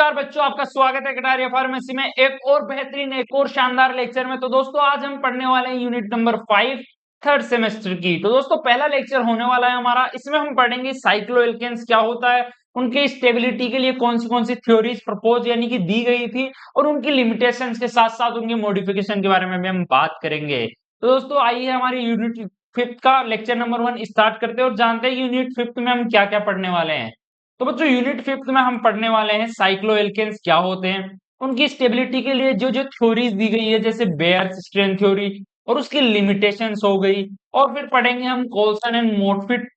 नमस्कार बच्चों, आपका स्वागत है कटारिया फार्मेसी में एक और बेहतरीन एक और शानदार लेक्चर में। तो दोस्तों आज हम पढ़ने वाले हैं यूनिट नंबर 5 थर्ड सेमेस्टर की। तो दोस्तों पहला लेक्चर होने वाला है हमारा, इसमें हम पढ़ेंगे साइक्लोएल्केन्स क्या होता है, उनके स्टेबिलिटी के लिए कौन सी थ्योरीज प्रपोज यानी कि दी गई थी और उनकी लिमिटेशंस के साथ साथ उनकी मॉडिफिकेशन के बारे में भी हम बात करेंगे। तो दोस्तों आइए हमारी यूनिट 5 का लेक्चर नंबर 1 स्टार्ट करते हैं और जानते हैं यूनिट 5 में हम क्या क्या पढ़ने वाले हैं। तो बच्चों यूनिट 5 में हम पढ़ने वाले हैं साइक्लोएल्केन्स क्या होते हैं, उनकी स्टेबिलिटी के लिए जो जो थ्योरीज दी गई है जैसे बेयर्स स्ट्रेन थ्योरी और उसकी लिमिटेशंस हो गई, और फिर पढ़ेंगे हम कोल्सन एंड मोरफिट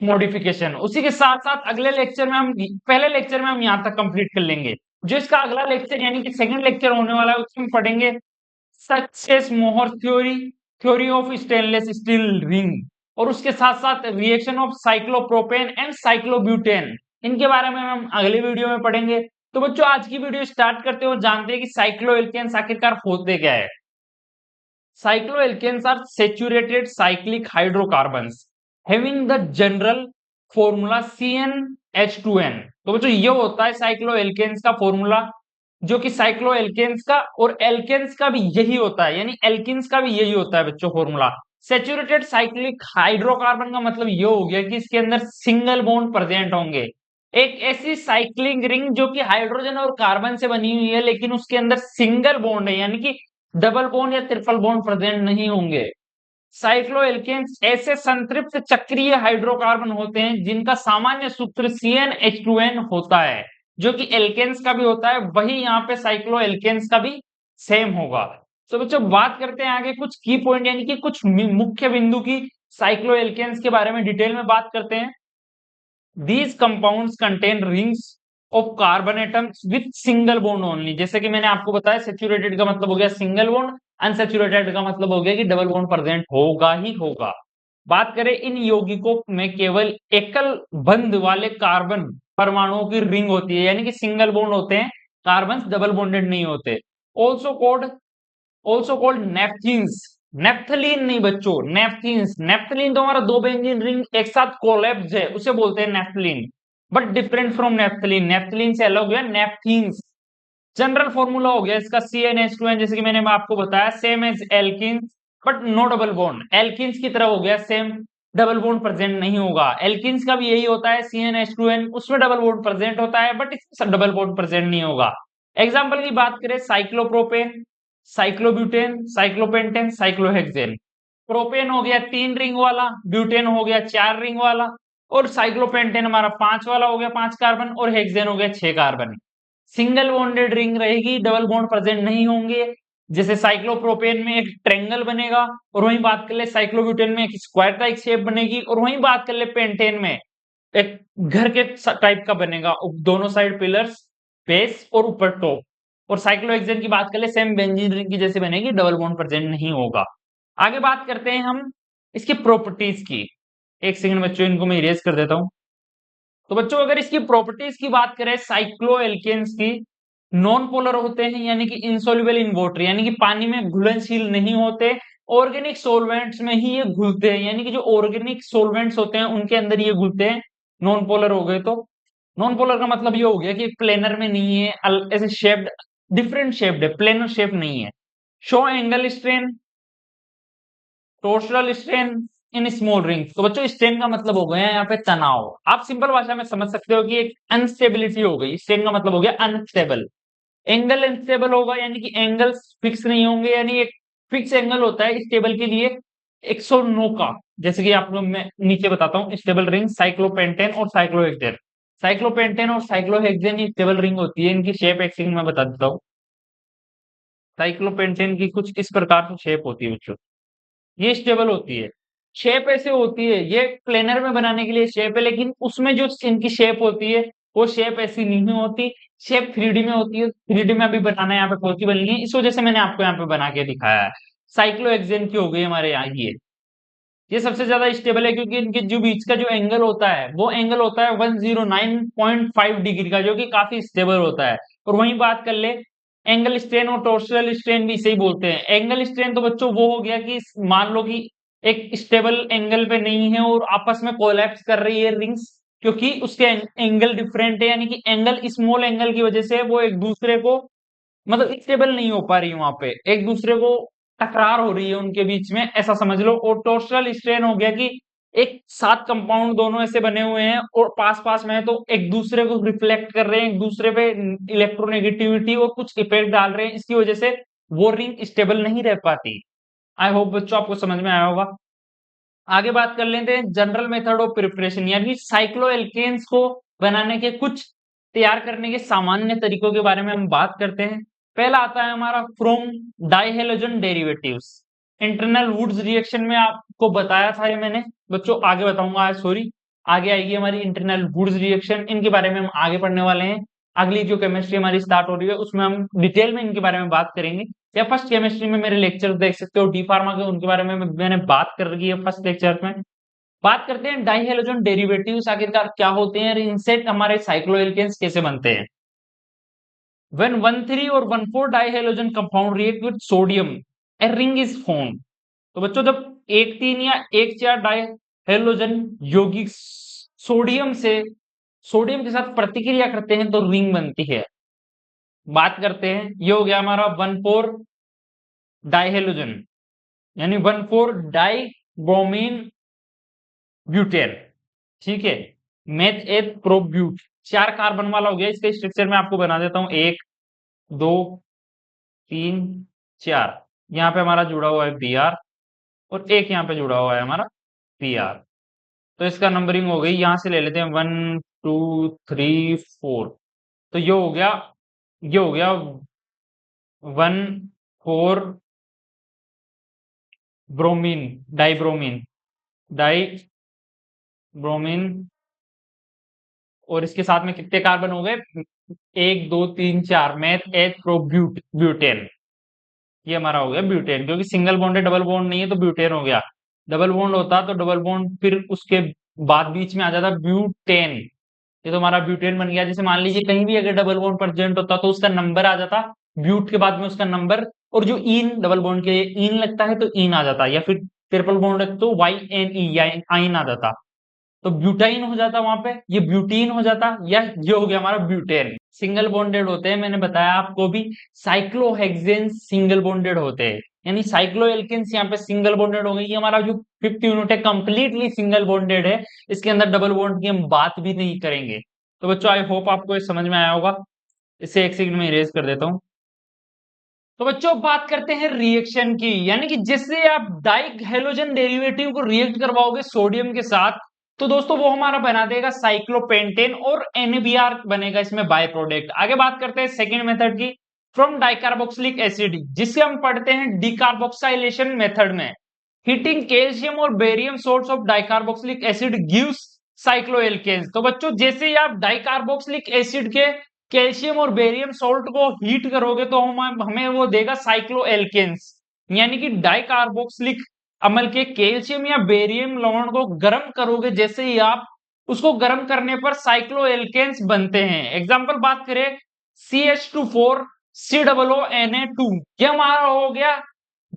मॉडिफिकेशन। उसी के साथ साथ अगले लेक्चर में हम पहले लेक्चर में हम यहाँ तक कंप्लीट कर लेंगे। जो इसका अगला लेक्चर यानी कि सेकंड लेक्चर होने वाला है उसमें पढ़ेंगे सक्सेस मोहर theory, theory of stainless steel ring, और उसके साथ साथ reaction of cyclopropane and cyclobutane, इनके बारे में हम अगले वीडियो में पढ़ेंगे। तो बच्चों आज की वीडियो स्टार्ट करते हो जानते हैं कि साइक्लोएल्केन्स आखिरकार होते क्या है। Cycloalkanes are saturated cyclic hydrocarbons having the general formula CnH2n। तो बच्चों ये होता है साइक्लोएल्केन्स का फॉर्मूला, जो कि साइक्लोएल्केन्स का और एल्केन्स का भी यही होता है, यानी एल्किन्स का भी यही होता है बच्चों फॉर्मूला। सैचुरेटेड साइक्लिक हाइड्रोकार्बन का मतलब ये हो गया कि इसके अंदर सिंगल बॉन्ड प्रेजेंट होंगे। एक ऐसी साइक्लिक रिंग जो कि हाइड्रोजन और कार्बन से बनी हुई है लेकिन उसके अंदर सिंगल बॉन्ड है, यानी कि डबल बॉन्ड या ट्रिपल बॉन्ड प्रेजेंट नहीं होंगे। साइक्लोएल्केन्स ऐसे संतृप्त चक्रीय हाइड्रोकार्बन होते हैं जिनका सामान्य सूत्र CnH2n होता है, जो कि एल्केन्स का भी होता है, वही यहाँ पे साइक्लोएल्केन्स का भी सेम होगा। तो बच्चों बात करते हैं आगे कुछ की पॉइंट यानी कि कुछ मुख्य बिंदु की साइक्लोएल्केन्स के बारे में डिटेल में बात करते हैं। These compounds contain rings of carbon atoms with single bond only। जैसे कि मैंने आपको बताया सैचुरेटेड का मतलब हो गया सिंगल बॉन्ड, अनसैचुरेटेड का मतलब हो गया कि डबल बॉन्ड प्रेजेंट होगा ही होगा। बात करें इन यौगिकों में केवल एकल बंध वाले कार्बन परमाणुओं की रिंग होती है, यानी कि सिंगल बॉन्ड होते हैं, कार्बन डबल बॉन्डेड नहीं होते। ऑल्सो कॉल्ड नेपथीन्स, नेप्थलीन नहीं बच्चों, नेपथीन्स। नेप्थलीन तो हमारा दो बेंजीन रिंग एक साथ कोलैप्स है उसे बोलते हैं naphthalene, but different from naphthalene, naphthalene से अलग हो गया नेपथीन्स। जनरल फॉर्मूला हो गया इसका CnH2n, जैसे कि मैंने आपको बताया same as alkyne but no double bond, alkynes की तरह हो गया सेम, डबल बॉन्ड प्रेजेंट नहीं होगा। एल्किन्स का भी यही होता है CnH2n, उसमें डबल बॉन्ड प्रेजेंट होता है बट इसमें डबल बॉन्ड प्रेजेंट नहीं होगा। एग्जाम्पल की बात करें cyclopropane, cyclobutane, cyclopentane, cyclohexane. Propane हो गया 3 रिंग वाला, ब्यूटेन हो गया 4 रिंग वाला, और साइक्लोपेंटेन हमारा 5 वाला हो गया 5 कार्बन, और हेक्सेन हो गया 6 कार्बन। सिंगल बॉन्डेड रिंग रहेगी, डबल बॉन्ड प्रेजेंट नहीं होंगे। जैसे साइक्लोप्रोपेन में एक ट्रेंगल बनेगा, और वहीं बात कर ले साइक्लोब्यूटेन में एक स्क्वायर टाइप शेप बनेगी, और वहीं बात कर ले पेंटेन में एक घर के टाइप का बनेगा, दोनों साइड पिलर्स, बेस और ऊपर टॉप। और साइक्लोहेक्सेन की बात कर ले सेम बेंजीन रिंग की जैसे बनेगी, डबल बॉन्ड प्रेजेंट नहीं होगा। आगे बात करते हैं हम इसकी प्रॉपर्टीज की। एक सेकंड बच्चों, इनको मैं इरेज कर देता हूं। तो बच्चों अगर इसकी प्रॉपर्टीज की बात करें साइक्लोएल्केन्स की, नॉन पोलर होते हैं यानी कि इनसोल्युबल इन वाटर, यानी कि पानी में घुलनशील नहीं होते, ऑर्गेनिक सोलवेंट्स में ही ये घुलते हैं, यानी कि जो ऑर्गेनिक सोलवेंट्स होते हैं उनके अंदर ये घुलते हैं। नॉन पोलर हो गए, तो नॉन पोलर का मतलब ये हो गया कि प्लेनर में नहीं है, ऐसे शेप्ड, डिफरेंट शेप्ड है, प्लेनर शेप नहीं है। Show angle strain, torsional strain in small rings. तो बच्चों स्ट्रेन का मतलब हो गया यहाँ पे तनाव, आप सिंपल भाषा में समझ सकते हो कि एक अनस्टेबिलिटी हो गई, स्ट्रेन का मतलब हो गया अनस्टेबल। एंगल अनस्टेबल होगा यानी कि एंगल्स फिक्स नहीं होंगे, यानी एक फिक्स एंगल होता है स्टेबल के लिए 109 का। जैसे कि आप लोग मैं नीचे बताता हूँ स्टेबल रिंग साइक्लोपेंटेन और साइक्लोहेक्सेन। साइक्लोपेंटेन और साइक्लोहेक्सेन ये स्टेबल रिंग होती है, इनकी शेप एक सेकंड में बता देता हूँ। साइक्लोपेंटेन की कुछ इस प्रकार की शेप होती है बच्चों, ये स्टेबल होती है। शेप ऐसे होती है, ये प्लेनर में बनाने के लिए शेप है, लेकिन उसमें जो इनकी शेप होती है वो शेप ऐसी नहीं होती, शेप 3D में होती है। 3D में अभी बनाना यहाँ पे पॉसिबल नहीं है, इस वजह से मैंने आपको यहाँ पे बना के दिखाया है। साइक्लोहेक्सेन की हो गई हमारे यहाँ ये सबसे ज्यादा स्टेबल है क्योंकि इनके जो बीच का जो एंगल होता है वो एंगल होता है 109.5 डिग्री का, जो कि काफी स्टेबल होता है। और वहीं बात कर ले एंगल स्ट्रेन और टॉर्सनल स्ट्रेन भी इसे ही बोलते हैं। एंगल स्ट्रेन तो बच्चों वो हो गया कि मान लो कि एक स्टेबल एंगल पे नहीं है और आपस में कोलैप्स कर रही है रिंग्स, क्योंकि उसके एंगल डिफरेंट है, यानी कि एंगल स्मॉल एंगल की वजह से वो एक दूसरे को मतलब स्टेबल नहीं हो पा रही वहां पे, एक दूसरे को टकरार हो रही है उनके बीच में, ऐसा समझ लो। और टॉर्शनल स्ट्रेन हो गया कि एक सात कंपाउंड दोनों ऐसे बने हुए हैं और पास पास में है, तो एक दूसरे को रिफ्लेक्ट कर रहे हैं, एक दूसरे पे इलेक्ट्रोनेगेटिविटी और कुछ इफेक्ट डाल रहे हैं, इसकी वजह से वो रिंग स्टेबल नहीं रह पाती। आई होप बच्चों आपको समझ में आया होगा। आगे बात कर लेते हैं जनरल मेथड ऑफ प्रिपरेशन, यानी साइक्लोएल्केन्स को बनाने के कुछ तैयार करने के सामान्य तरीकों के बारे में हम बात करते हैं। पहला आता है हमारा from dihalogen derivatives. Internal Wurtz reaction में आपको बताया था ये मैंने, बच्चों आगे बताऊंगा आज, सॉरी आगे आएगी हमारी इंटरनल वुड्स रिएक्शन, इनके बारे में हम आगे पढ़ने वाले हैं। अगली जो केमिस्ट्री हमारी स्टार्ट हो रही है उसमें हम डिटेल में इनके बारे में बात करेंगे। या फर्स्ट केमिस्ट्री में मेरे लेक्चर देख सकते हो, डी फार्मा के, उनके बारे में मैंने बात कर रखी है फर्स्ट लेक्चर में। बात करते हैं डाइहेलोजन डेरिवेटिव्स आखिरकार क्या होते हैं और इनसे हमारे साइक्लोएल्केन्स कैसे बनते हैं। When 1,3 और 1,4 dihalogen compound react with sodium, a ring is formed. तो बच्चों जब 1,3 या 1,4 डाइहेलोजन यौगिक सोडियम के साथ प्रतिक्रिया करते हैं तो रिंग बनती है। बात करते हैं, ये हो गया हमारा 1,4 डाइहेलोजन, यानी 1,4 डाई ब्रोमीन ब्यूटेन, ठीक है। मेथ एथ प्रोब्यूट, 4 कार्बन वाला हो गया। इसका स्ट्रक्चर मैं आपको बना देता हूं, 1 2 3 4। यहाँ पे हमारा जुड़ा हुआ है बी आर और एक यहाँ पे जुड़ा हुआ है हमारा पी आर। तो इसका नंबरिंग हो गई, यहां से ले लेते हैं 1 2 3 4। तो ये हो गया 1,4 ब्रोमीन डाई ब्रोमीन। और इसके साथ में कितने कार्बन हो गए, 1 2 3 4, मैथ एथ प्रोब्यूट ब्यूटेन। ये हमारा हो गया ब्यूटेन, क्योंकि सिंगल बॉन्ड है, डबल बॉन्ड नहीं है, तो ब्यूटेन हो गया। डबल बॉन्ड होता तो डबल बॉन्ड फिर उसके बाद बीच में आ जाता ब्यूटेन। ये तो हमारा ब्यूटेन बन गया। जैसे मान लीजिए कहीं भी अगर डबल बॉन्ड प्रेजेंट होता तो उसका नंबर आ जाता ब्यूट के बाद में उसका नंबर, और जो इन डबल बॉन्ड के इन लगता है तो इन आ जाता, या फिर ट्रिपल बॉन्ड है तो वाई एन ई आइन आ जाता, तो ब्यूटाइन हो जाता वहां पे, ये ब्यूटीन हो जाता, या ये हो गया हमारा ब्यूटेन। सिंगल बॉन्डेड होते हैं, मैंने बताया आपको भी। साइक्लोहेक्सेन्स सिंगल बॉन्डेड होते हैं, यानी साइक्लोएल्केन्स यहाँ पे सिंगल बॉन्डेड हो गई। ये हमारा जो फिफ्थ यूनिट है कंप्लीटली सिंगल बॉन्डेड है, इसके अंदर डबल बॉन्ड की हम बात भी नहीं करेंगे। तो बच्चों आई होप आपको ये समझ में आया होगा। इसे एक सेकंड में इरेज कर देता हूँ। तो बच्चों बात करते हैं रिएक्शन की, यानी कि जिससे आप डाई हेलोजन डेरिवेटिव को रिएक्ट करवाओगे सोडियम के साथ, तो दोस्तों वो हमारा बना देगा साइक्लोपेंटेन और NaBr बनेगा इसमें बाय प्रोडक्ट। आगे बात करते हैं सेकेंड मेथड की, फ्रॉम डाइकार्बोक्सिलिक एसिड, जिसे हम पढ़ते हैं डिकार्बोक्साइलेशन मेथड में। हीटिंग कैल्शियम और barium source of dicarboxylic acid gives cycloalkenes. तो बच्चों जैसे ही आप डाइकार्बोक्सिलिक एसिड के कैल्शियम और बेरियम सॉल्ट को हीट करोगे तो हमें वो देगा साइक्लोएल्केन्स, यानी कि डाइकार्बोक्सिलिक अम्ल के कैल्शियम या बेरियम लवण को गर्म करोगे, जैसे ही आप उसको गर्म करने पर साइक्लोएल्केन्स बनते हैं। एग्जांपल बात करें CH2 4 COO Na2, ये हमारा हो गया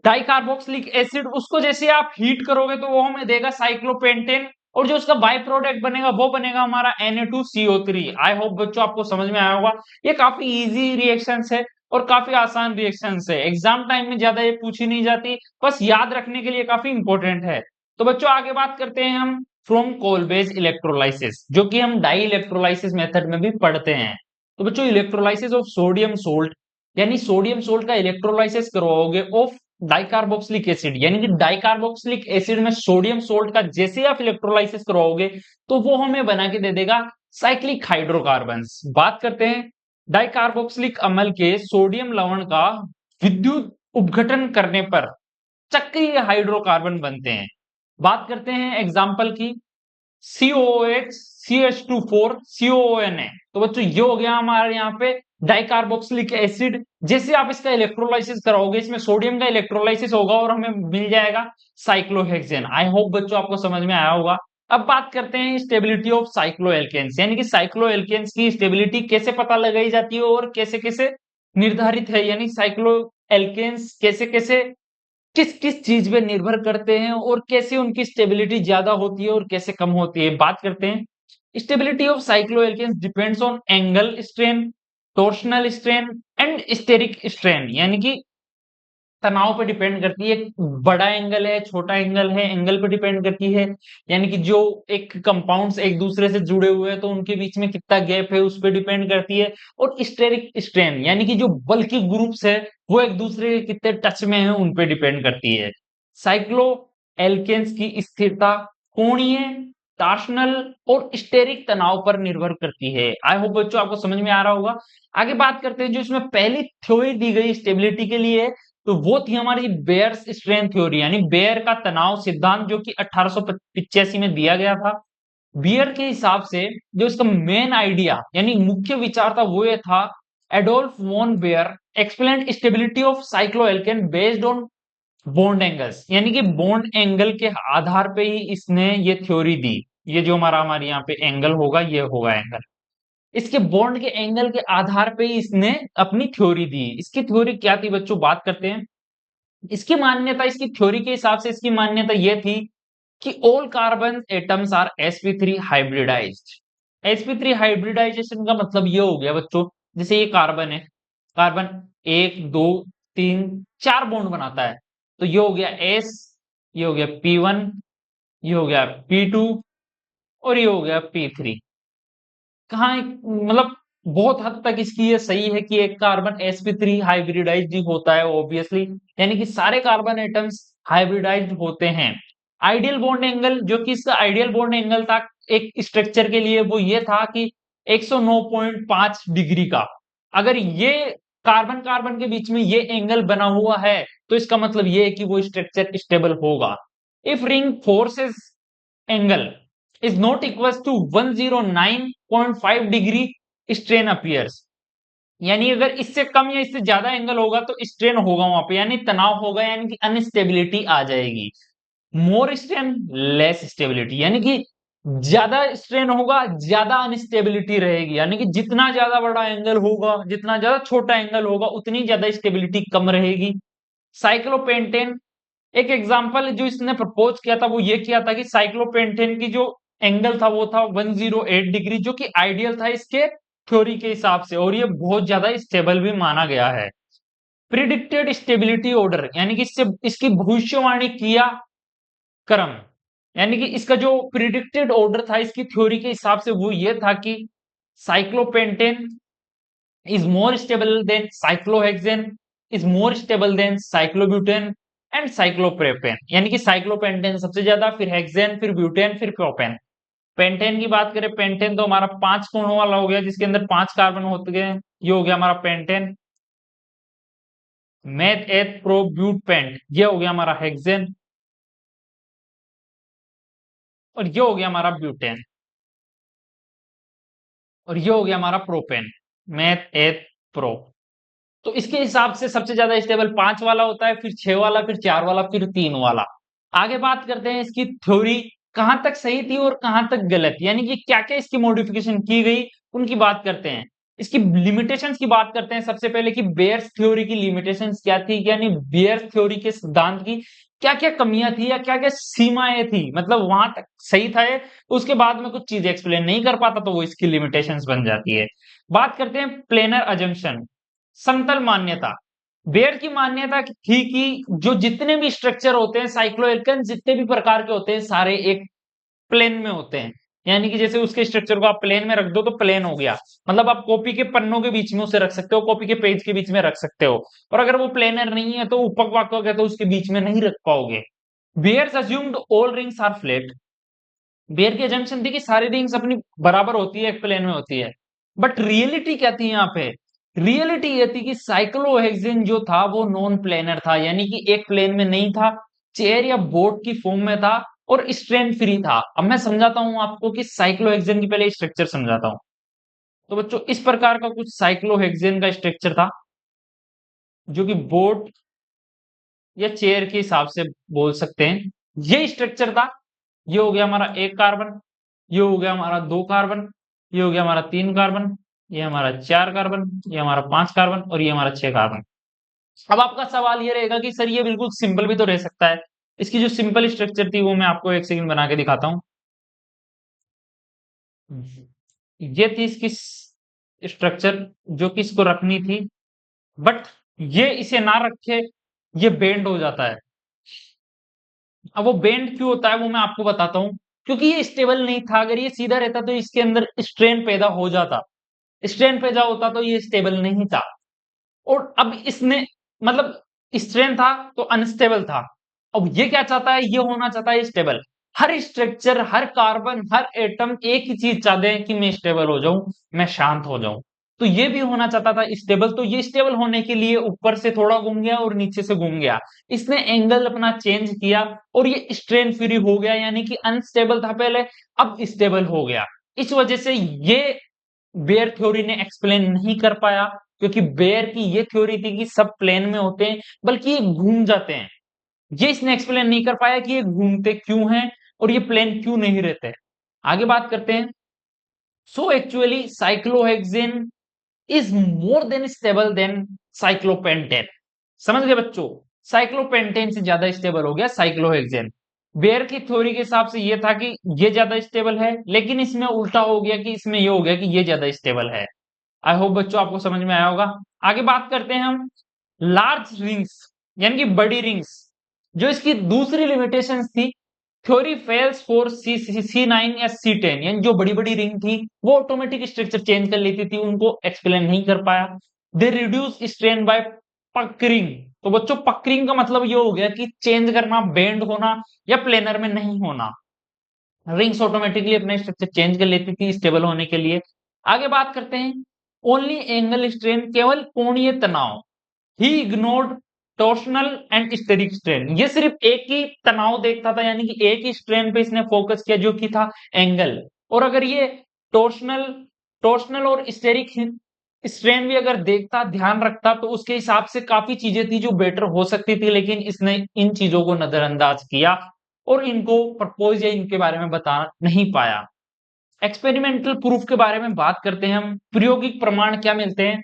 डाइकार्बोक्सिलिक एसिड। उसको जैसे आप हीट करोगे तो वो हमें देगा साइक्लोपेंटेन, और जो उसका बाय प्रोडक्ट बनेगा वो बनेगा हमारा Na2CO3। आई होप बच्चों आपको समझ में आया होगा। ये काफी इजी रिएक्शंस है और काफी आसान रिएक्शंस है, एग्जाम टाइम में ज्यादा ये पूछी नहीं जाती, बस याद रखने के लिए काफी इंपॉर्टेंट है। तो बच्चों आगे बात करते हैं हम फ्रॉम कोलबेज इलेक्ट्रोलाइसिस, जो कि हम डाई इलेक्ट्रोलाइसिस मेथड में भी पढ़ते हैं। तो बच्चों इलेक्ट्रोलाइसिस ऑफ सोडियम सोल्ट, यानी सोडियम सोल्ट का इलेक्ट्रोलाइसिस करवाओगे ऑफ डाइकार्बोक्सिलिक एसिड, यानी कि डाइकार्बोक्सिलिक एसिड में सोडियम सोल्ट का जैसे आप इलेक्ट्रोलाइसिस करवाओगे तो वो हमें बना के दे देगा साइक्लिक हाइड्रोकार्बन्स। बात करते हैं डाइकार्बोक्सिलिक अम्ल के सोडियम लवण का विद्युत उपघटन करने पर चक्रीय हाइड्रोकार्बन बनते हैं। बात करते हैं एग्जाम्पल की, COOH CH2 4 COONA। तो बच्चों ये हो गया हमारे यहाँ पे डाइकार्बोक्सिलिक एसिड। जैसे आप इसका इलेक्ट्रोलाइसिस कराओगे, इसमें सोडियम का इलेक्ट्रोलाइसिस होगा और हमें मिल जाएगा साइक्लोहेक्सेन। आई होप बच्चों आपको समझ में आया होगा। अब बात करते हैं स्टेबिलिटी ऑफ साइक्लोएल्केन्स, यानी कि साइक्लोएल्केन्स की स्टेबिलिटी कैसे पता लगाई जाती है और कैसे कैसे निर्धारित है, यानी साइक्लोएल्केन्स कैसे कैसे किस किस चीज पे निर्भर करते हैं और कैसे उनकी स्टेबिलिटी ज्यादा होती है और कैसे कम होती है, बात करते हैं। Stability of cycloalkanes depends on angle strain, torsional strain and steric strain, यानी कि तनाव पे डिपेंड करती है। बड़ा एंगल है, छोटा एंगल है, एंगल पे डिपेंड करती है। यानी कि जो एक कंपाउंड्स एक दूसरे से जुड़े हुए हैं तो उनके बीच में कितना गैप है उस पे डिपेंड करती है। और स्टेरिक स्ट्रेन यानी कि जो बल्कि ग्रुप्स है वो एक दूसरे के कितने टच में है उन पे डिपेंड करती है। साइक्लो एल्केन्स की स्थिरता कोणीय, टॉर्शनल और स्टेरिक तनाव पर निर्भर करती है। आई होप बच्चों आपको समझ में आ रहा होगा। आगे बात करते हैं जो इसमें पहली थ्योरी दी गई स्टेबिलिटी के लिए, तो वो थी हमारी बेयर्स स्ट्रेन थ्योरी, यानी बेयर का तनाव सिद्धांत, जो कि 1885 में दिया गया था। बियर के हिसाब से जो इसका मेन आइडिया यानी मुख्य विचार था वो ये था, Adolf von Baeyer explained stability of cycloalkane based on bond angles, यानी कि बॉन्ड एंगल के आधार पे ही इसने ये थ्योरी दी। ये जो हमारे यहाँ पे एंगल होगा ये होगा एंगल, इसके बॉन्ड के एंगल के आधार पे ही इसने अपनी थ्योरी दी। इसकी थ्योरी क्या थी बच्चों, बात करते हैं। इसकी मान्यता, इसकी थ्योरी के हिसाब से इसकी मान्यता ये थी कि all carbon atoms are sp3 hybridised. sp3 hybridisation का मतलब ये हो गया बच्चों, जैसे ये कार्बन है, कार्बन 1 2 3 4 बॉन्ड बनाता है, तो ये हो गया s, ये हो गया p1, ये हो गया p2 और ये हो गया p3। कहाँ मतलब बहुत हद तक इसकी ये सही है कि एक कार्बन sp3 हाइब्रिडाइज्ड होता है ऑब्वियसली, यानी कि सारे कार्बन एटम्स हाइब्रिडाइज्ड होते हैं। आइडियल बॉन्ड एंगल, जो कि इसका आइडियल बॉन्ड एंगल था एक स्ट्रक्चर के लिए, वो ये था कि 109.5 डिग्री का। अगर ये कार्बन कार्बन के बीच में ये एंगल बना हुआ है तो इसका मतलब ये है कि वो स्ट्रक्चर स्टेबल होगा। If ring forces angle is not equals to 109.5 degree strain appears, यानी अगर इससे कम या इससे ज्यादा एंगल होगा तो स्ट्रेन होगा वहां पे, यानी तनाव होगा, यानी कि अनस्टेबिलिटी आ जाएगी। मोर स्ट्रेन लेस स्टेबिलिटी, यानी कि ज्यादा स्ट्रेन होगा ज्यादा अनस्टेबिलिटी रहेगी, यानी कि जितना ज्यादा बड़ा एंगल होगा जितना ज्यादा छोटा एंगल होगा उतनी ज्यादा स्टेबिलिटी कम रहेगी। साइक्लोपेंटेन एक एग्जांपल जो इसने प्रपोज किया था वो ये किया था कि साइक्लोपेंटेन की जो एंगल था वो था 108 डिग्री, जो कि आइडियल था इसके थ्योरी के हिसाब से, और ये बहुत ज्यादा स्टेबल भी माना गया है। प्रिडिक्टेड स्टेबिलिटी ऑर्डर, यानी कि इससे इसकी भविष्यवाणी किया क्रम, यानी कि इसका जो प्रिडिक्टेड ऑर्डर था इसकी थ्योरी के हिसाब से वो ये था कि cyclopentane is more stable than cyclohexane, is more stable than cyclobutane and cyclopropane, यानी कि साइक्लोपेंटेन सबसे ज्यादा, फिर हेक्सेन, फिर ब्यूटेन, फिर प्रोपेन। पेंटेन की बात करें, पेंटेन तो हमारा 5 कोणों वाला हो गया जिसके अंदर 5 कार्बन होते गए, ये हो गया हमारा pentane. Meth eth pro but pent, ये हो गया हमारा हेक्सेन, और ये हो गया हमारा ब्यूटेन, और ये हो गया हमारा प्रोपेन। मेथ एथ प्रो, तो इसके हिसाब से सबसे ज्यादा स्टेबल 5 वाला होता है, फिर 6 वाला, फिर 4 वाला, फिर 3 वाला। आगे बात करते हैं इसकी थ्योरी कहां तक सही थी और कहां तक गलत, यानी कि क्या क्या इसकी मॉडिफिकेशन की गई उनकी बात करते हैं। इसकी लिमिटेशंस की बात करते हैं सबसे पहले कि बेयर्स थ्योरी की लिमिटेशंस क्या थी, यानी बेयर्स थ्योरी के सिद्धांत की क्या क्या कमियां थी या क्या क्या सीमाएं थी, मतलब वहां तक सही था ये, उसके बाद में कुछ चीजें एक्सप्लेन नहीं कर पाता तो वो इसकी लिमिटेशंस बन जाती है। बात करते हैं प्लेनर अजम्पशन, समतल मान्यता। बेयर की मान्यता थी कि जो जितने भी स्ट्रक्चर होते हैं साइक्लोएल्केन जितने भी प्रकार के होते हैं सारे एक प्लेन में होते हैं, यानी कि जैसे उसके स्ट्रक्चर को आप प्लेन में रख दो तो प्लेन हो गया, मतलब आप कॉपी के पन्नों के बीच में उसे रख सकते हो, कॉपी के पेज के बीच में रख सकते हो। और अगर वो प्लेनर नहीं है तो उपक वाक्य है तो उसके बीच में नहीं रख पाओगे। Baeyer's assumed all rings are flat, Baeyer की एजम्पशन थी कि सारी रिंग्स अपनी बराबर होती है, एक प्लेन में होती है। बट रियलिटी क्या थी यहाँ पे, रियलिटी ये थी कि साइक्लोहेक्सेन जो था वो नॉन प्लेनर था, यानी कि एक प्लेन में नहीं था, चेयर या बोर्ड की फॉर्म में था और स्ट्रेन फ्री था। अब मैं समझाता हूं आपको कि साइक्लोहेक्सेन की पहले स्ट्रक्चर समझाता हूं। तो बच्चों इस प्रकार का कुछ साइक्लोहेक्सेन का स्ट्रक्चर था जो कि बोर्ड या चेयर के हिसाब से बोल सकते हैं। ये स्ट्रक्चर था, ये हो गया हमारा एक कार्बन, ये हो गया हमारा 2 कार्बन, ये हो गया हमारा 3 कार्बन, ये हमारा 4 कार्बन, ये हमारा 5 कार्बन और ये हमारा 6 कार्बन। अब आपका सवाल ये रहेगा कि सर ये बिल्कुल सिंपल भी तो रह सकता है। इसकी जो सिंपल स्ट्रक्चर थी वो मैं आपको एक सेकंड बना के दिखाता हूँ। ये थी इसकी स्ट्रक्चर जो कि इसको रखनी थी, बट ये इसे ना रखे, ये बेंड हो जाता है। अब वो बेंड क्यों होता है वो मैं आपको बताता हूँ। क्योंकि ये स्टेबल नहीं था, अगर ये सीधा रहता तो इसके अंदर स्ट्रेन पैदा हो जाता, स्ट्रेन पैदा होता तो ये स्टेबल नहीं था। और अब इसने मतलब स्ट्रेन था तो अनस्टेबल था। अब ये क्या चाहता है, ये होना चाहता है स्टेबल। हर स्ट्रक्चर, हर कार्बन, हर एटम एक ही चीज चाहते हैं कि मैं स्टेबल हो जाऊं, मैं शांत हो जाऊं। तो ये भी होना चाहता था स्टेबल, तो ये स्टेबल होने के लिए ऊपर से थोड़ा घूम गया और नीचे से घूम गया। इसने एंगल अपना चेंज किया और ये स्ट्रेन फ्री हो गया, यानी कि अनस्टेबल था पहले, अब स्टेबल हो गया। इस वजह से ये बेयर थ्योरी ने एक्सप्लेन नहीं कर पाया, क्योंकि बेयर की ये थ्योरी थी कि सब प्लेन में होते हैं, बल्कि ये घूम जाते हैं। ये इसने एक्सप्लेन नहीं कर पाया कि ये घूमते क्यों हैं और ये प्लेन क्यों नहीं रहते। आगे बात करते हैं। So actually cyclohexane is more than stable then cyclopentane. समझ गए बच्चों, साइक्लोपेंटेन से ज्यादा स्टेबल हो गया साइक्लोहेक्सेन। बेयर की थ्योरी के हिसाब से ये था कि ये ज्यादा स्टेबल है, लेकिन इसमें उल्टा हो गया कि इसमें ये हो गया कि ये ज्यादा स्टेबल है। आई होप बच्चों आपको समझ में आया होगा। आगे बात करते हैं हम लार्ज रिंग्स, यानी कि बड़ी रिंग्स। जो इसकी दूसरी लिमिटेशन थी, थ्योरी फेल्स फॉर C9 या C10, यानी जो बड़ी बड़ी रिंग थी वो ऑटोमेटिक स्ट्रक्चर चेंज कर लेती थी, उनको एक्सप्लेन नहीं कर पाया। They reduce strain by puckering. तो बच्चों पकरिंग का मतलब ये हो गया कि चेंज करना, बेंड होना या प्लेनर में नहीं होना। रिंग्स ऑटोमेटिकली अपना स्ट्रक्चर चेंज कर लेती थी स्टेबल होने के लिए। आगे बात करते हैं ओनली एंगल स्ट्रेन, केवल कोणीय तनाव। ही ignored torsional and steric strain. ये सिर्फ एक ही तनाव देखता था, यानी कि एक ही स्ट्रेन पे इसने फोकस किया जो कि था एंगल। और अगर ये टॉर्शनल टॉर्शनल और स्टेरिक स्ट्रेन भी अगर देखता, ध्यान रखता, तो उसके हिसाब से काफी चीजें थी जो बेटर हो सकती थी, लेकिन इसने इन चीजों को नजरअंदाज किया और इनको प्रपोज या इनके बारे में बता नहीं पाया। एक्सपेरिमेंटल प्रूफ के बारे में बात करते हैं हम। प्रायोगिक प्रमाण क्या मिलते हैं।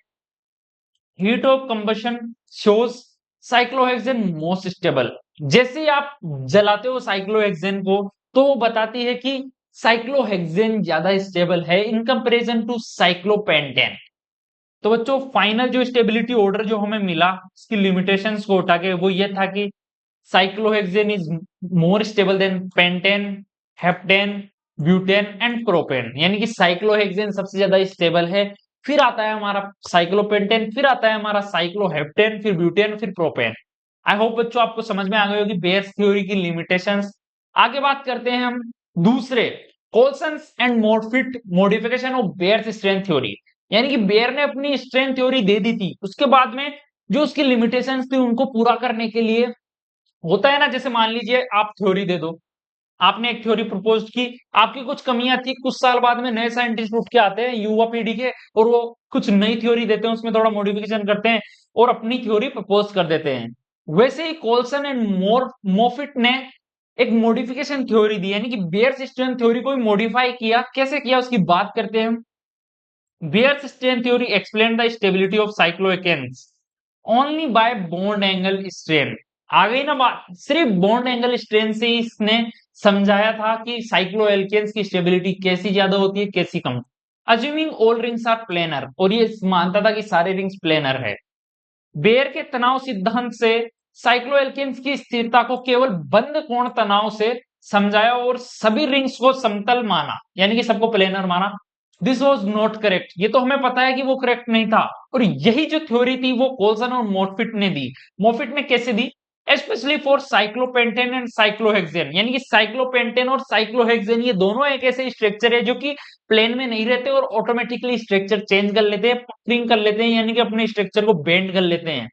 Heat of combustion shows cyclohexane most stable. जैसे ही आप जलाते हो साइक्लोहेक्सेन को, तो वो बताती है कि साइक्लोहेक्सेन ज्यादा स्टेबल है इन कंपैरिजन टू साइक्लोपेंटेन। तो बच्चों फाइनल जो स्टेबिलिटी ऑर्डर जो हमें मिला इसकी लिमिटेशंस को उठा के, वो ये था कि cyclohexane is more stable then pentane, heptane, butane and propane. यानी कि साइक्लोहेक्सेन सबसे ज्यादा स्टेबल है, फिर आता है हमारा साइक्लोपेंटेन, फिर आता है हमारा साइक्लोहेप्टेन, फिर ब्यूटेन, फिर प्रोपेन। आई होप बच्चों आपको समझ में आ गई होगी बेयर्स थ्योरी की लिमिटेशंस। आगे बात करते हैं हम दूसरे Coulson and Moffitt modification of Baeyer's strain theory. यानी कि बेयर ने अपनी स्ट्रेंथ थ्योरी दे दी थी, उसके बाद में जो उसकी लिमिटेशंस थी उनको पूरा करने के लिए, होता है ना, जैसे मान लीजिए आप थ्योरी दे दो, आपने एक थ्योरी प्रपोज की, आपकी कुछ कमियां थी, कुछ साल बाद में नए साइंटिस्ट उठ के आते हैं युवा पीढ़ी के, और वो कुछ नई थ्योरी देते हैं, उसमें थोड़ा मॉडिफिकेशन करते हैं और अपनी थ्योरी प्रपोज कर देते हैं। वैसे ही कोल्सन एंड मोफिट ने एक मॉडिफिकेशन थ्योरी दी, यानी कि बेयर्स स्ट्रेंथ थ्योरी को मॉडिफाई किया। कैसे किया उसकी बात करते हैं। Baeyer's strain theory explain the stability of cyclohexane only by bond angle strain. आ गई ना बात, सिर्फ बॉन्ड एंगल स्ट्रेन से ही इसने समझाया था कि साइक्लोएल्केन्स की स्टेबिलिटी कैसी ज्यादा होती है, कैसी कम। Assuming all rings are planar, और ये मानता था कि सारे रिंग्स प्लेनर है। बेयर के तनाव सिद्धांत से साइक्लोएल्केन्स की स्थिरता को केवल बंद कोण तनाव से समझाया और सभी रिंग्स को समतल माना, यानी कि सबको प्लेनर माना। दिस वॉज नॉट करेक्ट, ये तो हमें पता है कि वो करेक्ट नहीं था। और यही जो थ्योरी थी वो कोल्सन और मोफिट ने दी। मोफिट ने कैसे दी, specially for cyclopentane and cyclohexane. यानी कि साइक्लोपेंटेन और साइक्लोहेक्सेन ये दोनों एक ऐसे स्ट्रक्चर है जो कि प्लेन में नहीं रहते और ऑटोमेटिकली स्ट्रक्चर चेंज कर लेते हैं, पकरिंग कर लेते हैं, यानी कि अपने स्ट्रक्चर को बेंड कर लेते हैं।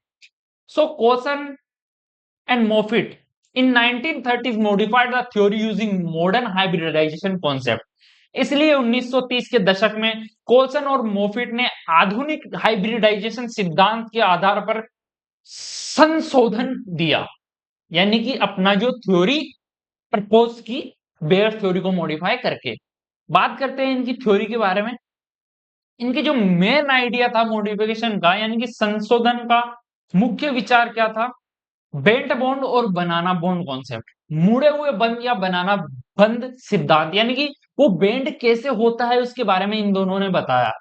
So Coulson and Moffitt in 1930s modified the theory using modern hybridization concept। इसलिए 1930 के दशक में कोल्सन और मोफिट ने आधुनिक हाइब्रिडाइजेशन सिद्धांत के आधार पर संशोधन दिया, यानी कि अपना जो थ्योरी प्रपोज की बेयर थ्योरी को मॉडिफाई करके। बात करते हैं इनकी थ्योरी के बारे में। इनके जो मेन आइडिया था मॉडिफिकेशन का, यानी कि संशोधन का मुख्य विचार क्या था, बेंट बॉन्ड और बनाना बॉन्ड कॉन्सेप्ट। मुड़े हुए बंद या बनाना बंद सिद्धांत, यानी कि वो बेंड कैसे होता है उसके बारे में इन दोनों ने बताया।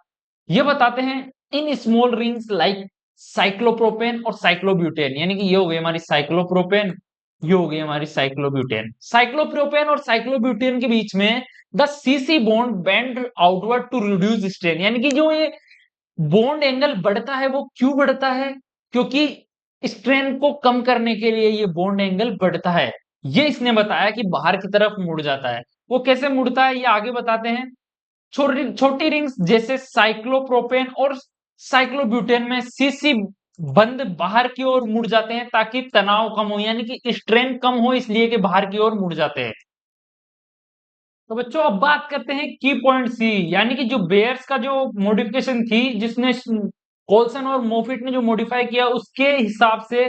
ये बताते हैं in small rings like cyclopropane और साइक्लोब्यूटेन, यानी कि ये हो गई हमारी साइक्लोप्रोपेन, ये हो गई हमारी साइक्लोब्यूटेन। साइक्लोप्रोपेन और साइक्लोब्यूटेन के बीच में the CC bond bend outward to reduce strain, यानी कि जो ये बॉन्ड एंगल बढ़ता है वो क्यों बढ़ता है, क्योंकि स्ट्रेन को कम करने के लिए ये बॉन्ड एंगल बढ़ता है। ये इसने बताया कि बाहर की तरफ मुड़ जाता है। वो कैसे मुड़ता है ये आगे बताते हैं। छोटी छोटी रिंग्स जैसे साइक्लोप्रोपेन और साइक्लोब्यूटेन में सीसी बंद बाहर की ओर मुड़ जाते हैं ताकि तनाव कम हो, यानी कि स्ट्रेन कम हो, इसलिए कि बाहर की ओर मुड़ जाते हैं। तो बच्चों अब बात करते हैं की पॉइंट सी, यानी कि जो बेयर्स का जो मॉडिफिकेशन थी, जिसने कोल्सन और मोफिट ने जो मॉडिफाई किया उसके हिसाब से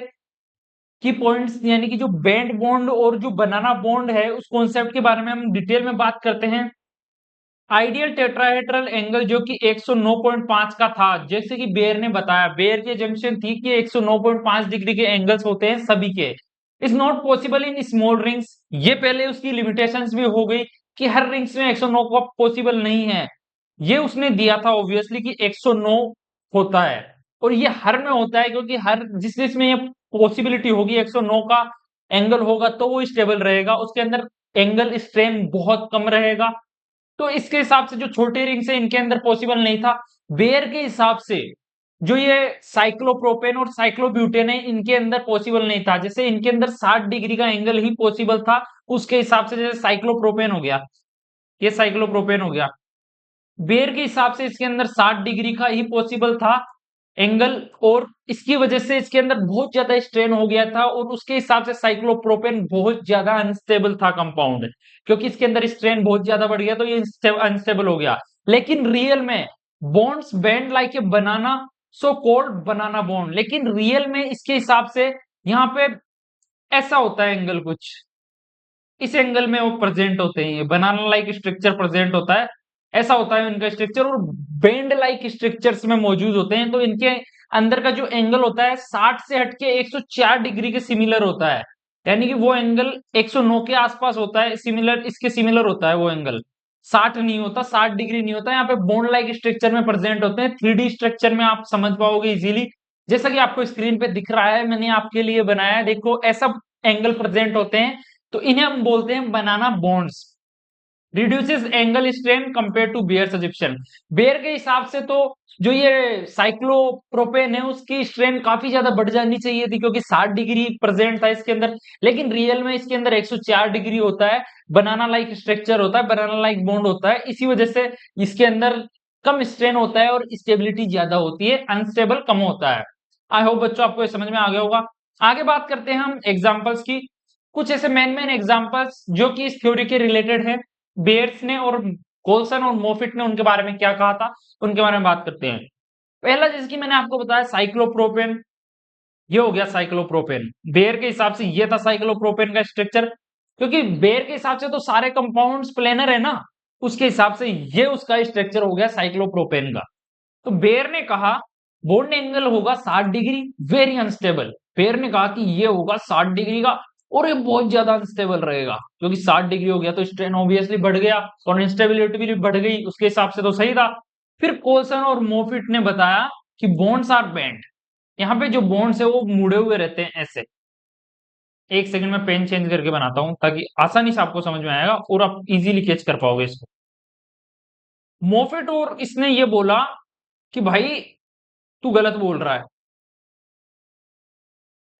की पॉइंट्स, यानी कि जो बैंड बॉन्ड और जो बनाना बॉन्ड है उस कॉन्सेप्ट के बारे में हम डिटेल में बात करते हैं। आइडियल टेट्राहेड्रल एंगल जो कि 109.5 का था, जैसे कि बेयर ने बताया, बेयर की जंक्शन थी कि 109.5 डिग्री के एंगल्स होते हैं सभी के। Is not possible in small rings, ये पहले उसकी लिमिटेशंस भी हो गई कि हर रिंग्स में 109 का पॉसिबल नहीं है। ये उसने दिया था ऑब्वियसली कि 109 होता है, और ये हर में होता है क्योंकि हर जिस जिसमें ये पॉसिबिलिटी होगी 109 का एंगल होगा तो वो स्टेबल रहेगा, उसके अंदर एंगल स्ट्रेन बहुत कम रहेगा। तो इसके हिसाब से जो छोटे रिंग्स है इनके अंदर पॉसिबल नहीं था। बेयर के हिसाब से जो ये साइक्लोप्रोपेन और साइक्लोब्यूटेन है इनके अंदर पॉसिबल नहीं था, जैसे इनके अंदर 60 डिग्री का एंगल ही पॉसिबल था उसके हिसाब से, जैसे साइक्लोप्रोपेन हो गया, ये साइक्लोप्रोपेन हो गया। बेयर के हिसाब से इसके अंदर 60 डिग्री का ही पॉसिबल था एंगल, और इसकी वजह से इसके अंदर बहुत ज्यादा स्ट्रेन हो गया था, और उसके हिसाब से साइक्लोप्रोपेन बहुत ज्यादा अनस्टेबल था कंपाउंड, क्योंकि इसके अंदर स्ट्रेन बहुत ज्यादा बढ़ गया तो ये अनस्टेबल हो गया। लेकिन रियल में bonds bend like a banana, so called banana bond, लेकिन रियल में इसके हिसाब से यहाँ पे ऐसा होता है एंगल कुछ इस एंगल में वो प्रेजेंट होते हैं, ये बनाना लाइक स्ट्रक्चर प्रेजेंट होता है, ऐसा होता है इनका स्ट्रक्चर, और बेंड लाइक स्ट्रक्चर्स में मौजूद होते हैं। तो इनके अंदर का जो एंगल होता है 60 से हटके 104 डिग्री के सिमिलर होता है, यानी कि वो एंगल 109 के आसपास होता है, सिमिलर इसके सिमिलर होता है वो एंगल, 60 नहीं होता, 60 डिग्री नहीं होता। यहाँ पे बोन लाइक स्ट्रक्चर में प्रेजेंट होते हैं, 3D स्ट्रक्चर में आप समझ पाओगे इजीली, जैसा कि आपको स्क्रीन पे दिख रहा है, मैंने आपके लिए बनाया है, देखो ऐसा एंगल प्रेजेंट होते हैं। तो इन्हें हम बोलते हैं banana bonds. Reduces angle strain compare to Baeyer suggestion, Baeyer के हिसाब से तो जो ये साइक्लोप्रोपेन है उसकी स्ट्रेन काफी ज्यादा बढ़ जानी चाहिए थी, क्योंकि 60 डिग्री प्रेजेंट था इसके अंदर, लेकिन रियल में इसके अंदर 104 डिग्री होता है, बनाना लाइक स्ट्रक्चर होता है, बनाना लाइक बॉन्ड होता है, इसी वजह से इसके अंदर कम स्ट्रेन होता है और स्टेबिलिटी ज्यादा होती है, अनस्टेबल कम होता है। आई होप बच्चों आपको ये समझ में आ गया होगा। आगे बात करते हैं हम एग्जाम्पल्स की, कुछ ऐसे मेन मेन एग्जाम्पल्स जो कि इस थ्योरी के रिलेटेड है। बेयर्स ने और कोल्सन और मोफिट ने उनके बारे में क्या कहा था उनके बारे में बात करते हैं। पहला जैसे कि मैंने आपको बताया साइक्लोप्रोपेन, ये हो गया साइक्लोप्रोपेन, बेयर के हिसाब से ये था साइक्लोप्रोपेन का स्ट्रक्चर, क्योंकि बेयर के हिसाब से तो सारे कंपाउंड्स प्लेनर है ना, उसके हिसाब से ये उसका स्ट्रक्चर हो गया साइक्लोप्रोपेन का। तो बेयर ने कहा बॉन्ड एंगल होगा 60 डिग्री, वेरी अनस्टेबल। बेयर ने कहा कि ये होगा 60 डिग्री का और ये बहुत ज्यादा अनस्टेबल रहेगा, क्योंकि 60 डिग्री हो गया तो स्ट्रेन ऑब्वियसली बढ़ गया और इंस्टेबिलिटी भी बढ़ गई, उसके हिसाब से तो सही था। फिर कोल्सन और मोफिट ने बताया कि बॉन्ड्स आर बेंड, यहाँ पे जो बॉन्ड्स है वो मुड़े हुए रहते हैं ऐसे। एक सेकंड में पेन चेंज करके बनाता हूं ताकि आसानी से आपको समझ में आएगा और आप इजीली कैच कर पाओगे इसको। मोफिट और इसने ये बोला कि भाई तू गलत बोल रहा है,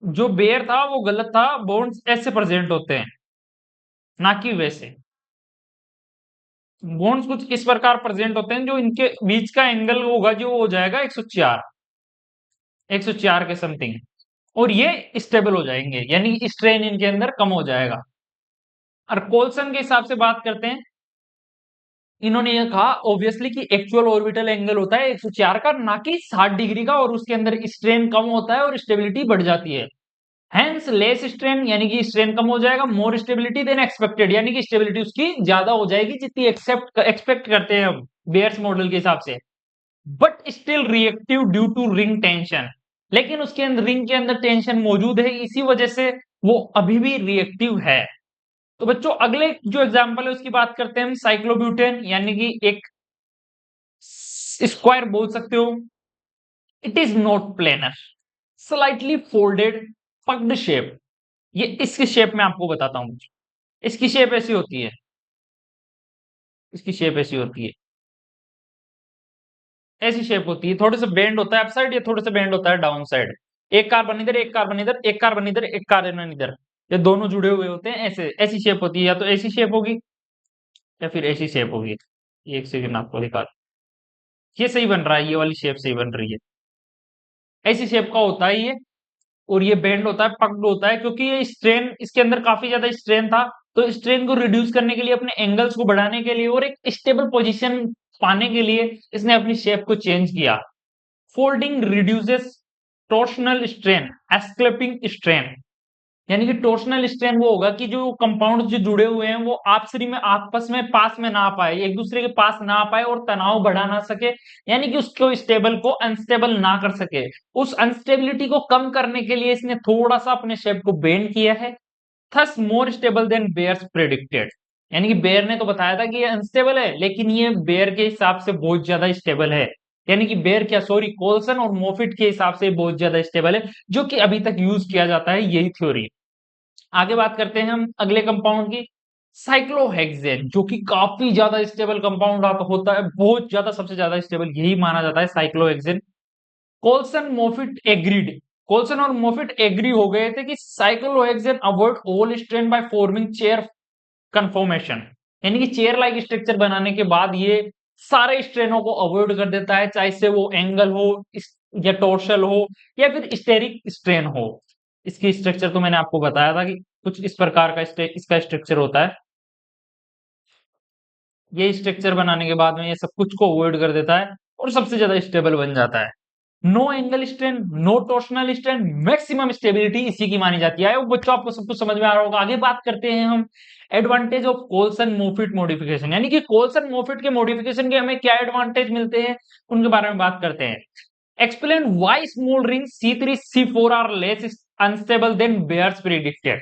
जो बेयर था वो गलत था, बॉन्ड्स ऐसे प्रेजेंट होते हैं ना कि वैसे। बॉन्ड्स कुछ इस प्रकार प्रेजेंट होते हैं जो इनके बीच का एंगल होगा जो हो जाएगा 104, 104 के समथिंग, और ये स्टेबल हो जाएंगे, यानी स्ट्रेन इनके अंदर कम हो जाएगा। और कोल्सन के हिसाब से बात करते हैं, इन्होंने ये कहा ऑब्वियसली कि एक्चुअल ऑर्बिटल एंगल होता है 104 का, ना कि 60 डिग्री का, और उसके अंदर स्ट्रेन कम होता है और स्टेबिलिटी बढ़ जाती है। हेंस लेस स्ट्रेन, यानी कि स्ट्रेन कम हो जाएगा, मोर स्टेबिलिटी देन एक्सपेक्टेड, यानी कि स्टेबिलिटी उसकी ज्यादा हो जाएगी जितनी एक्सपेक्ट करते हैं हम बेयर्स मॉडल के हिसाब से। But still reactive due to ring tension, लेकिन उसके अंदर रिंग के अंदर टेंशन मौजूद है, इसी वजह से वो अभी भी रिएक्टिव है। तो बच्चों अगले जो एग्जांपल है उसकी बात करते हैं हम, साइक्लोब्यूटेन यानी कि एक स्क्वायर बोल सकते हो। It is not planar, slightly folded, puckered shape. ये इसकी शेप में आपको बताता हूं। इसकी शेप ऐसी होती है, इसकी शेप ऐसी होती है, ऐसी शेप होती है, थोड़े से बेंड होता है अप साइड, ये थोड़े से बेंड होता है डाउन साइड। एक कार्बन इधर, एक कार्बन इधर, एक कार्बन इधर, एक कार्बन इधर, ये दोनों जुड़े हुए होते हैं ऐसे। ऐसी शेप होती है, या तो ऐसी शेप होगी या फिर ऐसी शेप होगी। एक सेकंड आपको दिखा, ये सही बन रहा है, ये वाली शेप सही बन रही है। ऐसी शेप का होता है ये, और ये बेंड होता है, पक्ड होता है, क्योंकि ये स्ट्रेन, इसके अंदर काफी ज्यादा स्ट्रेन था, तो स्ट्रेन को रिड्यूस करने के लिए, अपने एंगल्स को बढ़ाने के लिए और एक स्टेबल पोजीशन पाने के लिए इसने अपनी शेप को चेंज किया। Folding reduces torsional strain, eclipsing strain, यानी कि टॉर्शनल स्ट्रेन वो होगा कि जो कंपाउंड जो जुड़े हुए हैं वो आपसी में आपस में पास में ना आ पाए, एक दूसरे के पास ना आ पाए और तनाव बढ़ा ना सके, यानी कि उसको स्टेबल को अनस्टेबल ना कर सके। उस अनस्टेबिलिटी को कम करने के लिए इसने थोड़ा सा अपने शेप को बेंड किया है। Thus more stable than Baeyer's predicted, यानी कि बेयर ने तो बताया था कि ये अनस्टेबल है, लेकिन ये बेयर के हिसाब से बहुत ज्यादा स्टेबल है। यानी कि बेयर क्या, सॉरी, कोल्सन और मोफिट के हिसाब से बहुत ज्यादा स्टेबल है, जो कि अभी तक यूज किया जाता है यही थ्योरी। आगे बात करते हैं हम अगले कंपाउंड की, साइक्लोहेक्सेन, जो कि काफी ज्यादा स्टेबल कंपाउंड होता है, बहुत ज्यादा, सबसे ज्यादा स्टेबल यही माना जाता है साइक्लोहेक्सेन। कोल्सन मोफिट एग्रीड, कोल्सन और मोफिट एग्री हो गए थे कि cyclohexane avoid all strain by forming chair conformation, यानी कि चेयर लाइक स्ट्रक्चर बनाने के बाद ये सारे स्ट्रेनों को अवॉइड कर देता है, चाहे से वो एंगल हो या टोर्शल हो या फिर स्टेरिक स्ट्रेन हो। इसकी स्ट्रक्चर तो मैंने आपको बताया था कि कुछ इस प्रकार का इसका स्ट्रक्चर होता है। ये स्ट्रक्चर बनाने के बाद में ये सब कुछ को अवॉइड कर देता है और सबसे ज्यादा स्टेबल बन जाता है। No angle strain, no torsional strain, maximum stability इसी की मानी जाती है। बच्चों आपको सब कुछ समझ में आ रहा होगा। आगे बात करते हैं हम एडवांटेज ऑफ कोल्सन मोफिट मॉडिफिकेशन, यानी कि कोल्सन मोफिट के मॉडिफिकेशन के हमें क्या एडवांटेज मिलते हैं उनके बारे में बात करते हैं। Explain why small ring C3 C4 are less unstable than Baeyer's predicted,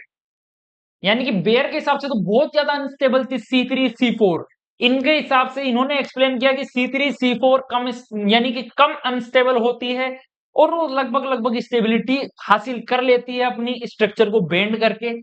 यानी कि बेयर के हिसाब से तो बहुत ज्यादा अनस्टेबल थी C3 C4, इनके हिसाब से इन्होंने एक्सप्लेन किया कि C3 C4 कम, यानी कि कम अनस्टेबल होती है और वो लगभग लगभग स्टेबिलिटी हासिल कर लेती है अपनी स्ट्रक्चर को बेंड करके।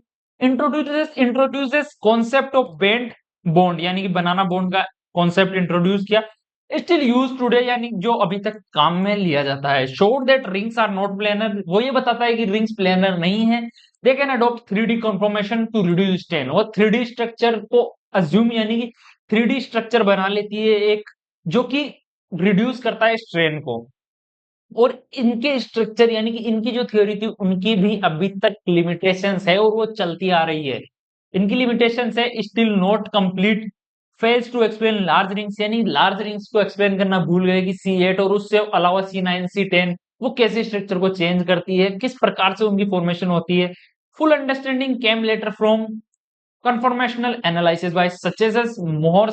Introduces concept of bend bond, यानी कि बनाना बॉन्ड का कॉन्सेप्ट इंट्रोड्यूस किया। स्टिल यूज टुडे, यानी जो अभी तक काम में लिया जाता है। Showed that rings are not planar, वो ये बताता है कि रिंग्स प्लेनर नहीं है। They can adopt 3D conformation to reduce strain, वो 3D स्ट्रक्चर को अज्यूम, यानी कि 3D स्ट्रक्चर बना लेती है एक, जो कि रिड्यूस करता है स्ट्रेन को। और इनके स्ट्रक्चर, यानी कि इनकी जो थ्योरी थी उनकी भी अभी तक लिमिटेशंस है और वो चलती आ रही है। इनकी लिमिटेशंस है, still not complete, fails to explain large rings, यानी लार्ज रिंग्स को एक्सप्लेन करना भूल गए कि C8 और उससे अलावा C9 C10 वो कैसे स्ट्रक्चर को चेंज करती है, किस प्रकार से उनकी फॉर्मेशन होती है। Full understanding came later from conformational analysis bye such as मोहर,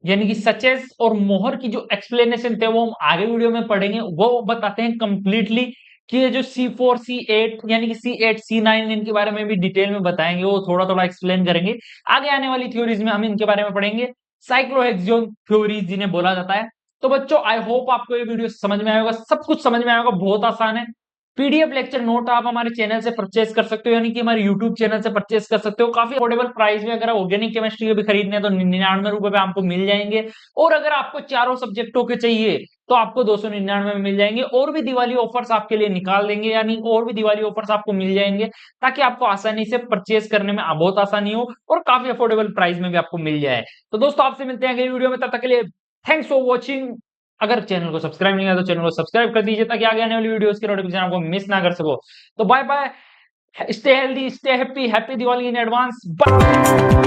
यानी कि सचेस और मोहर की जो एक्सप्लेनेशन थे वो हम आगे वीडियो में पढ़ेंगे। वो बताते हैं कंप्लीटली कि ये जो C4 C8, यानी कि C8 C9, इनके बारे में भी डिटेल में बताएंगे, वो थोड़ा थोड़ा एक्सप्लेन करेंगे। आगे आने वाली थ्योरीज में हम इनके बारे में पढ़ेंगे, साइक्लोहेक्सियन थ्योरीज जिन्हें बोला जाता है। तो बच्चों आई होप आपको ये वीडियो समझ में आएगा, सब कुछ समझ में आएगा, बहुत आसान है। पीडीएफ लेक्चर नोट आप हमारे चैनल से परचेस कर सकते हो, यानी कि हमारे यूट्यूब चैनल से परचेस कर सकते हो काफी अफोर्डेबल प्राइस में। अगर ऑर्गेनिक केमिस्ट्री के भी खरीदने हैं तो 99 रुपए पे आपको मिल जाएंगे, और अगर आपको चारों सब्जेक्टों के चाहिए तो आपको 299 में मिल जाएंगे। और भी दिवाली ऑफर्स आपके लिए निकाल देंगे, यानी और भी दिवाली ऑफर्स आपको मिल जाएंगे, ताकि आपको आसानी से परचेस करने में बहुत आसानी हो और काफी अफोर्डेबल प्राइस में भी आपको मिल जाए। तो दोस्तों आपसे मिलते हैं अगली वीडियो में, तब तक के लिए थैंक्स फॉर वॉचिंग। अगर चैनल को सब्सक्राइब नहीं किया तो चैनल को सब्सक्राइब कर दीजिए, ताकि आगे आने वाली वीडियोस की नोटिफिकेशन आपको मिस ना कर सको। तो bye bye, stay healthy, stay happy, happy Diwali in advance, bye.